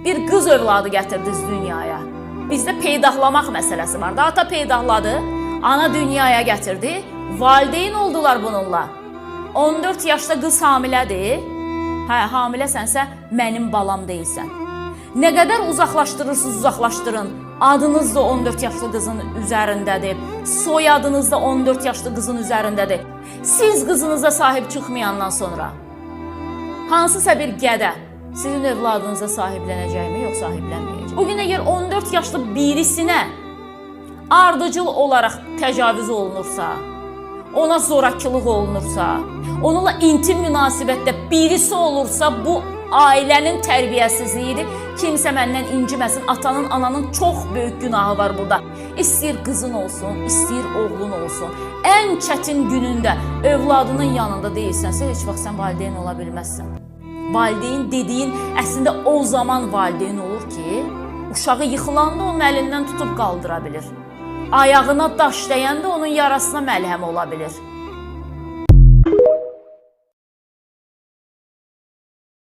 bir qız övladı gətirdiniz dünyaya. Bizdə peydahlamaq məsələsi var. Ata peydahladı, ana dünyaya gətirdi, valideyn oldular bununla. 14 yaşda qız hamilədir. Hə, hamiləsənsə mənim balam deyilsən. Nə qədər uzaqlaşdırırsınız, uzaqlaşdırın. Adınız da 14 yaşlı qızın üzərindədir. Soyadınız da 14 yaşlı qızın üzərindədir. Siz qızınıza sahib çıxmayandan sonra hansısa bir gədə sizin övladınıza sahiblənəcəkmi, yox sahiblənməyəcək? Bugün əgər 14 yaşlı birisinə ardıcıl olaraq təcavüz olunursa, ona zorakılıq olunursa, onunla intim münasibətdə birisi olursa, bu ailənin tərbiyəsizliyidir. Kimsə məndən inciməsin, atanın, ananın çox böyük günahı var burada. İstəyir qızın olsun, istəyir oğlun olsun. Ən çətin günündə övladının yanında deyilsənsə, heç vaxt sən valideyn ola bilməzsən. Valideyn dediyin əslində o zaman valideyn olur ki, uşağı yıxılanda onun əlindən tutub qaldıra bilir. Ayağına daş dəyəndə onun yarasına məlhəm ola bilir.